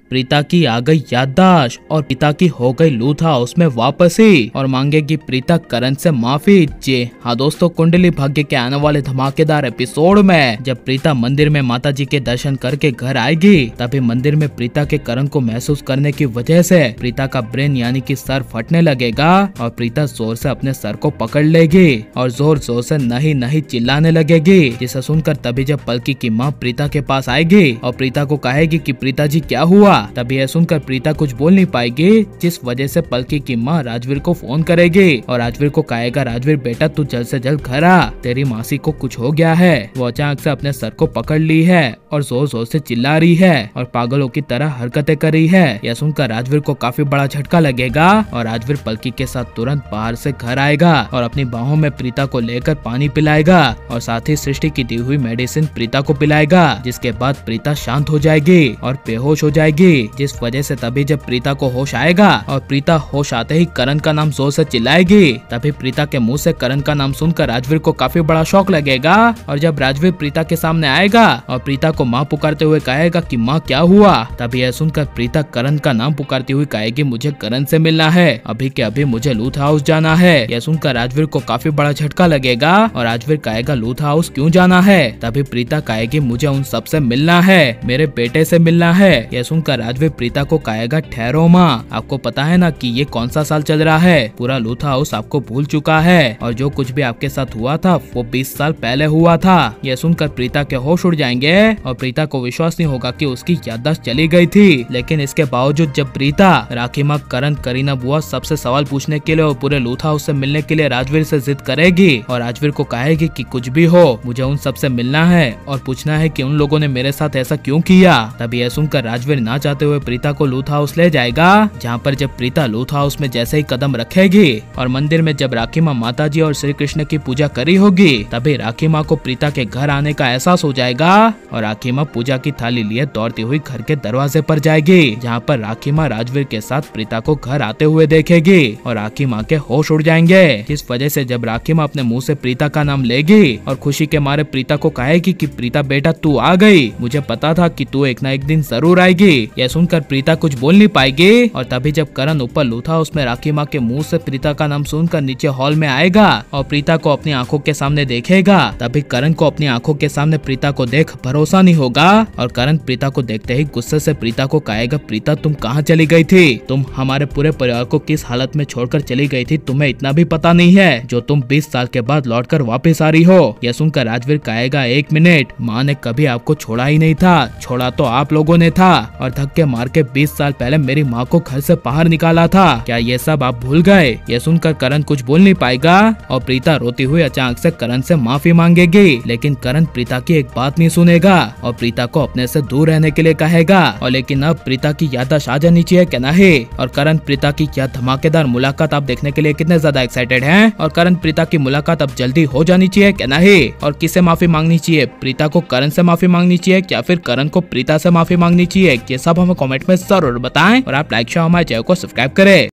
प्रीता की आ गई याददाश्त और पिता की हो गई लूथ हाउस में वापसी और मांगेगी प्रीता करण से माफी। जी हाँ दोस्तों, कुंडली भाग्य के आने वाले धमाकेदार एपिसोड में जब प्रीता मंदिर में माता जी के दर्शन करके घर आएगी, तभी मंदिर में प्रीता के करण को महसूस करने की वजह से प्रीता का ब्रेन यानी कि सर फटने लगेगा और प्रीता जोर से अपने सर को पकड़ लेगी और जोर जोर से नहीं नहीं चिल्लाने लगेगी, जिसे सुनकर तभी जब पलकी की माँ प्रीता के पास आएगी और प्रीता को कहेगी कि प्रीता जी क्या हुआ, तभी यह सुनकर प्रीता कुछ बोल नहीं पाएगी, जिस वजह से पलकी की माँ राजवीर को फोन करेगी और राजवीर को कहेगा, राजवीर बेटा तू जल्द से जल्द घर आ, तेरी मासी को कुछ हो गया है। वो अचानक से अपने सर को पकड़ ली है और जोर जोर से चिल्ला रही है और पागलों की तरह हरकतें कर रही है। यह सुनकर राजवीर को काफी बड़ा झटका लगेगा और राजवीर पलकी के साथ तुरंत बाहर से घर आएगा और अपनी बाहों में प्रीता को लेकर पानी पिलाएगा और साथ ही सृष्टि की दी हुई मेडिसिन प्रीता को पिलाएगा, जिसके बाद प्रीता शांत हो जाएगी और बेहोश हो जाएगी, जिस वजह से तभी जब प्रीता को होश आएगा और प्रीता होश आते ही करण का नाम जोर से चिल्लाएगी, तभी प्रीता के मुंह से करण का नाम सुनकर राजवीर को काफी बड़ा शौक लगेगा और जब राजवीर प्रीता के सामने आएगा और प्रीता को माँ पुकारते हुए कहेगा कि माँ क्या हुआ, तभी यह सुनकर प्रीता करण का नाम पुकारती हुई कहेगी, मुझे करण से मिलना है, अभी के अभी मुझे लूथ हाउस जाना है। यह सुनकर राजवीर को काफी बड़ा झटका लगेगा और राजवीर कहेगा, लूथ हाउस क्यों जाना है? तभी प्रीता कहेगी, मुझे उन सब से मिलना है, मेरे बेटे से मिलना है। यह सुनकर राजवीर प्रीता को कहेगा, ठहरो माँ, आपको पता है ना कि ये कौन सा साल चल रहा है, पूरा लूथ हाउस आपको भूल चुका है और जो कुछ भी आपके साथ हुआ था वो 20 साल पहले हुआ था। यह सुनकर प्रीता के होश उड़ जाएंगे और प्रीता को विश्वास नहीं होगा कि उसकी याददाश्त चली गई थी, लेकिन इसके बावजूद जब प्रीता राखी माँ, करण, करीना बुआ सबसे सवाल पूछने के लिए और पूरे लूथ हाउस से मिलने के लिए राजवीर से जिद करेगी और राजवीर को कहेगी कि कुछ भी हो मुझे उन सब से मिलना है और पूछना है कि उन लोगों ने मेरे साथ ऐसा क्यों किया। तभी यह सुनकर राजवीर ना चाहते हुए प्रीता को लूथ हाउस ले जाएगा, जहाँ पर जब प्रीता लूथ हाउस में जैसे ही कदम रखेगी और मंदिर में जब राखी माँ माता जी और श्री कृष्ण की पूजा करी होगी, तभी राखी माँ को प्रीता के घर आने का एहसास हो जाएगा और राखी माँ पूजा की थाली लिए दौड़ती हुई घर के दरवाजे पर जाएगी, जहाँ पर राखी माँ राजवीर के साथ प्रीता को घर आते हुए देखेगी और राखी माँ के होश उड़ जाएंगे, जिस वजह से जब राखी माँ अपने मुंह से प्रीता का नाम लेगी और खुशी के मारे प्रीता को कहेगी कि प्रीता बेटा तू आ गई, मुझे पता था कि तू एक ना एक दिन जरूर आएगी। यह सुनकर प्रीता कुछ बोल नहीं पाएगी और तभी जब करण ऊपर लूथ हाउस में राखी माँ के मुंह से प्रीता का नाम सुनकर नीचे हॉल में आएगा और प्रीता को अपनी आंखों के सामने देखेगा, तभी करण को अपनी आंखों के सामने प्रीता को देख भरोसा नहीं होगा और करण प्रीता को देखते ही गुस्से से प्रीता को कहेगा, प्रीता तुम कहाँ चली गई थी, तुम हमारे पूरे परिवार को किस हालत में छोड़कर चली गई थी, तुम्हें इतना भी पता नहीं है जो तुम 20 साल के बाद लौटकर वापस आ रही हो। यह सुनकर राजवीर कहेगा, एक मिनट, माँ ने कभी आपको छोड़ा ही नहीं था, छोड़ा तो आप लोगों ने था और धक्के मार के 20 साल पहले मेरी माँ को घर से बाहर निकाला था, क्या ये सब आप भूल गए? यह सुनकर करण कुछ बोल नहीं पाएगा और प्रीता रोती हुई अचानक से करण से माफी मांगेगी, लेकिन करण प्रीता की एक बात नहीं सुनेगा और प्रीता को अपने से दूर रहने के लिए कहेगा और लेकिन अब प्रीता की याददाश्त आ जानी चाहिए क्या नहीं। और करण प्रीता की क्या धमाकेदार मुलाकात आप देखने के लिए कितने ज्यादा एक्साइटेड हैं और करण प्रीता की मुलाकात अब जल्दी हो जानी चाहिए क्या नहीं। और किससे माफी मांगनी चाहिए, प्रीता को करण से माफी मांगनी चाहिए या फिर करण को प्रीता से माफी मांगनी चाहिए, ये सब हमें कमेंट में जरूर बताएं और आप लाइक शेयर हमारे चैनल को सब्सक्राइब करें।